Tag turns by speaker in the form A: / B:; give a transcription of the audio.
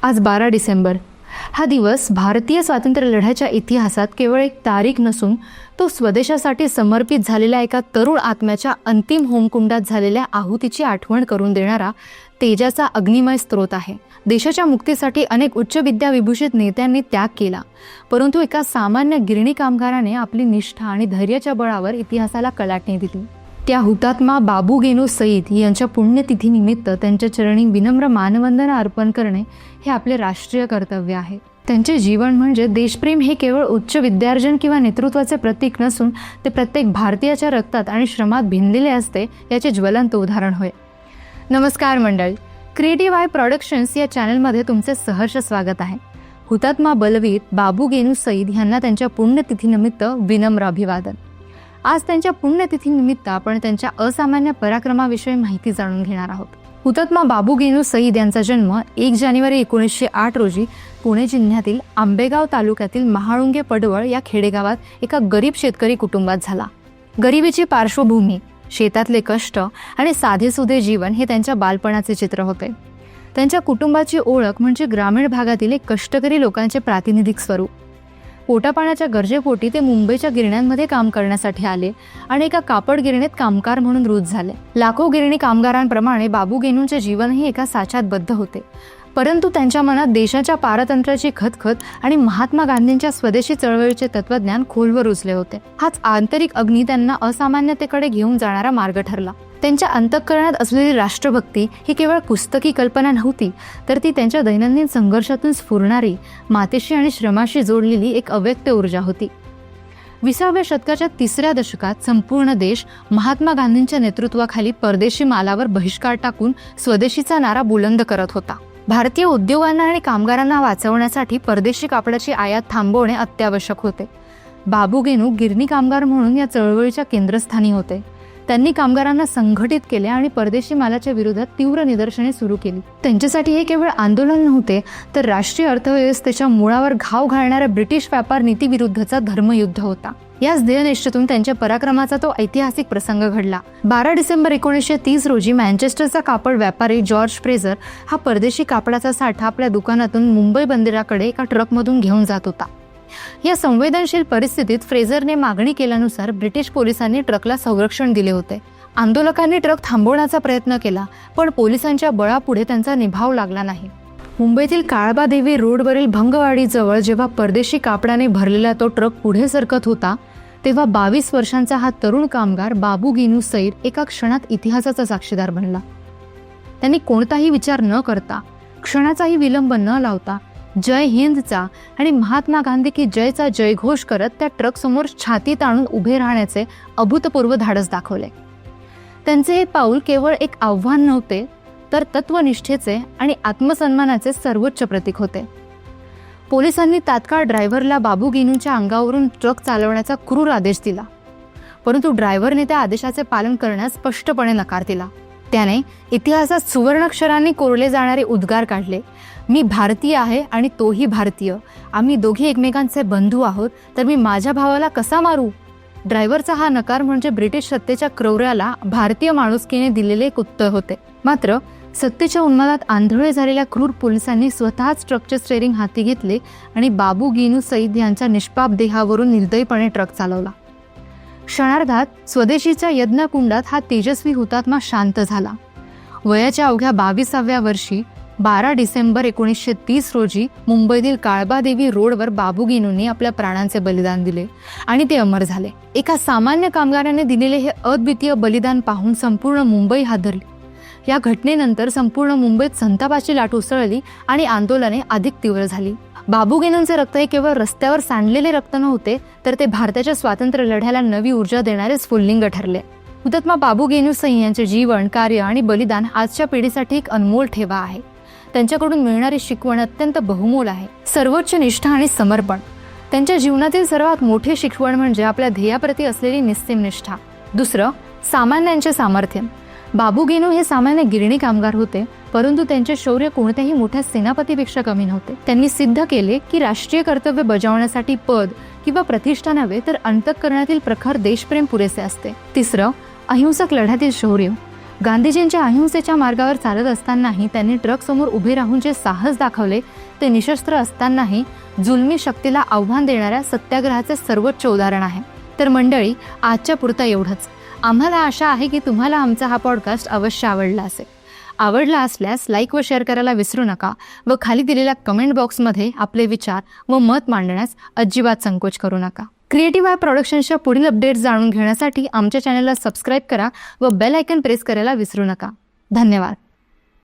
A: आज 12 डिसेंबर हा दिवस भारतीय स्वातंत्र्य लढ्याच्या इतिहासात केवळ एक तारीख नसून तो स्वदेशासाठी समर्पित झालेल्या एका तरुण आत्म्याच्या अंतिम होमकुंडात झालेल्या आहुतीची आठवण करून देणारा तेजाचा अग्निमय स्रोत आहे. देशाच्या मुक्तीसाठी अनेक उच्च विद्याविभूषित नेत्यांनी त्याग केला, परंतु एका सामान्य गिरणी कामगाराने आपली निष्ठा आणि धैर्याच्या बळावर इतिहासाला कलाटणी दिली. त्या हुतात्मा बाबू गेनू सईद यांच्या पुण्यतिथीनिमित्त त्यांच्या चरणी विनम्र मानवंदना अर्पण करणे हे आपले राष्ट्रीय कर्तव्य आहे. त्यांचे जीवन म्हणजे देशप्रेम हे केवळ उच्च विद्यार्जन किंवा नेतृत्वाचे प्रतीक नसून ते प्रत्येक भारतीयाच्या रक्तात आणि श्रमात भिनलेले असते याचे ज्वलंत उदाहरण होय. नमस्कार मंडळी, क्रिएटिव्ह आय प्रोडक्शन्स या चॅनलमध्ये तुमचे सहर्ष स्वागत आहे. हुतात्मा बलवीर बाबू गेनू सईद यांना त्यांच्या पुण्यतिथीनिमित्त विनम्र अभिवादन. आज त्यांच्या पुण्यतिथीनिमित्त आपण त्यांच्या असामान्य पराक्रमाविषयी माहिती जाणून घेणार आहोत. हुतात्मा बाबू गेनू सईद यांचा जन्म 1 जानेवारी 1908 रोजी पुणे जिल्ह्यातील आंबेगाव तालुक्यातील महाळुंगे पडवळ या खेडेगावात एका गरीब शेतकरी कुटुंबात झाला. गरिबीची पार्श्वभूमी, शेतातले कष्ट आणि साधेसुधे जीवन हे त्यांच्या बालपणाचे चित्र होते. त्यांच्या कुटुंबाची ओळख म्हणजे ग्रामीण भागातील एक कष्टकरी लोकांचे प्रातिनिधिक स्वरूप. पोटापाण्याच्या गरजेपोटी ते मुंबईच्या गिरण्यांमध्ये काम करण्यासाठी आले आणि एका कापड गिरणीत कामगार म्हणून रुजू झाले. लाखो गिरणी कामगारांप्रमाणे बाबू गेनूंचे जीवनही एका साच्यात बद्ध होते, परंतु त्यांच्या मनात देशाच्या पारतंत्र्याची खतखत आणि महात्मा गांधींच्या स्वदेशी चळवळीचे तत्वज्ञान खोलवर रुजले होते. हाच आंतरिक अग्नी त्यांना असामान्यतेकडे घेऊन जाणारा मार्ग ठरला. त्यांच्या अंतःकरणात असलेली राष्ट्रभक्ती ही केवळ पुस्तकी कल्पना नव्हती, तर ती त्यांच्या दैनंदिन संघर्षातून स्फुरणारी, मातेशी आणि श्रमाशी जोडलेली एक अव्यक्त ऊर्जा होती. 20व्या शतकाच्या 3ऱ्या दशकात संपूर्ण देश महात्मा गांधींच्या नेतृत्वाखाली परदेशी मालावर बहिष्कार टाकून स्वदेशीचा नारा बुलंद करत होता. भारतीय उद्योगांना आणि कामगारांना वाचवण्यासाठी परदेशी कापडाची आयात थांबवणे अत्यावश्यक होते. बाबू गेनू गिरणी कामगार म्हणून या चळवळीच्या केंद्रस्थानी होते. त्यांनी कामगारांना संघटित केले आणि परदेशी मालाच्या विरोधात तीव्र निदर्शने सुरू केली. त्यांच्यासाठी हे केवळ आंदोलन नव्हते, तर राष्ट्रीय अर्थव्यवस्थेच्या मुळावर घाव घालणाऱ्या ब्रिटिश व्यापार नीतीविरुद्धचा धर्मयुद्ध होता. याच ध्येयनिष्ठेतून त्यांच्या पराक्रमाचा तो ऐतिहासिक प्रसंग घडला. 12 डिसेंबर 1930 रोजी मँचेस्टरचा कापड व्यापारी जॉर्ज फ्रेझर हा परदेशी कापडाचा साठा आपल्या दुकानातून मुंबई बंदराकडे एका ट्रकमधून घेऊन जात होता. या संवेदनशील परिस्थितीत फ्रेझरने मागणी केल्यानुसार ब्रिटिश पोलिसांनी ट्रकला संरक्षण दिले होते. आंदोलकांनी ट्रक थांबवण्याचा प्रयत्न केला, पण पोलिसांच्या बळापुढे त्यांचा निभाव लागला नाही. मुंबईतील काळबादेवी रोडवरील भंगवाडीजवळ जेव्हा परदेशी कापडाने भरलेला तो ट्रक पुढे सरकत होता, तेव्हा 22 वर्षांचा हा तरुण कामगार बाबू गेनू सईद एका क्षणात इतिहासाचा साक्षीदार बनला. त्यांनी कोणताही विचार न करता, क्षणाचाही विलंब न लावता जय हिंदचा आणि महात्मा गांधी की जयचा जयघोष करत त्या ट्रक समोर छाती ताणून उभे राहण्याचे अभूतपूर्व धाडस दाखवले. त्यांचे हे पाऊल केवळ एक आव्हान नव्हते, तर तत्वनिष्ठेचे आणि आत्मसन्मानाचे सर्वोच्च प्रतीक होते. पोलिसांनी तात्काळ ड्रायव्हरला बाबू गेनूंच्या अंगावरून ट्रक चालवण्याचा क्रूर आदेश दिला, परंतु ड्रायव्हरने त्या आदेशाचे पालन करण्यास स्पष्टपणे नकार दिला. त्याने इतिहासात सुवर्णाक्षरांनी कोरले जाणारे उद्गार काढले, मी भारतीय आहे आणि तोही भारतीय, आम्ही दोघे एकमेकांचे बंधू आहोत, तर मी माझ्या भावाला कसा मारू. ड्रायव्हरचा हा नकार म्हणजे ब्रिटिश सत्तेच्या क्रौर्याला भारतीय माणुसकीने दिलेले एक उत्तर होते. मात्र सत्तेच्या उन्मादात आंधळे झालेल्या क्रूर पोलिसांनी स्वतःच ट्रकचे स्टेअरिंग हाती घेतले आणि बाबू गेनू सईद यांच्या निष्पाप देहावरून निर्दयीपणे ट्रक चालवला. क्षणार्धात स्वदेशीच्या यज्ञकुंडात हा तेजस्वी हुतात्मा शांत झाला. वयाच्या अवघ्या 22व्या वर्षी 12 डिसेंबर 1930 रोजी मुंबईतील काळबादेवी रोडवर बाबू गेनूंनी आपल्या प्राणांचे बलिदान दिले आणि ते अमर झाले. एका सामान्य कामगाराने दिलेले हे अद्वितीय बलिदान पाहून संपूर्ण मुंबई हादरली. या घटनेनंतर संपूर्ण मुंबईत संतापाची लाट उसळली आणि आंदोलने अधिक तीव्र झाली. बाबू गेनूंचे रक्त हे केवळ रस्त्यावर सांडलेले रक्त नव्हते, तर ते भारताच्या स्वातंत्र्य लढ्याला नवी ऊर्जा देणारे स्फुल्लिंग ठरले. हुतात्मा बाबू गेनू सईद यांचे जीवन, कार्य आणि बलिदान आजच्या पिढीसाठी एक अनमोल ठेवा आहे. त्यांच्याकडून मिळणारी शिकवण अत्यंत बहुमोल आहे. सर्वोच्च निष्ठा आणि समर्पण. त्यांच्या जीवनातील सर्वात मोठे शिकवण म्हणजे आपल्या ध्येयाप्रती असलेली निस्सीम निष्ठा. दुसरं, सामान्यांचे सामर्थ्य. बाबू गेनू हे सामान्य गिरणी कामगार होते, परंतु त्यांचे शौर्य कोणत्याही मोठ्या सेनापतीपेक्षा कमी नव्हते. त्यांनी सिद्ध केले की राष्ट्रीय कर्तव्य बजावण्यासाठी पद किंवा प्रतिष्ठा नव्हे, तर अंतःकरणातील प्रखर देशप्रेम पुरेसे असते. तिसरं, अहिंसक लढ्यातील शौर्य. गांधीजींच्या अहिंसेच्या मार्गावर चालत असतानाही त्यांनी ट्रकसमोर उभे राहून जे साहस दाखवले ते निशस्त्र असतानाही जुलमी शक्तीला आव्हान देणाऱ्या सत्याग्रहाचे सर्वोच्च उदाहरण आहे. तर मंडळी, आजच्या पुरतं एवढंच. आम्हाला आशा आहे की तुम्हाला आमचा हा पॉडकास्ट अवश्य आवडला असेल. आवडला असल्यास लाईक व शेअर करायला विसरू नका व खाली दिलेल्या कमेंट बॉक्समध्ये आपले विचार व मत मांडण्यास अजिबात संकोच करू नका. क्रिएटिव्ह आय प्रोडक्शन्सच्या पुढील अपडेट्स जाणून घेण्यासाठी आमच्या चॅनलला सबस्क्राईब करा व बेल आयकॉन प्रेस करायला विसरू नका. धन्यवाद.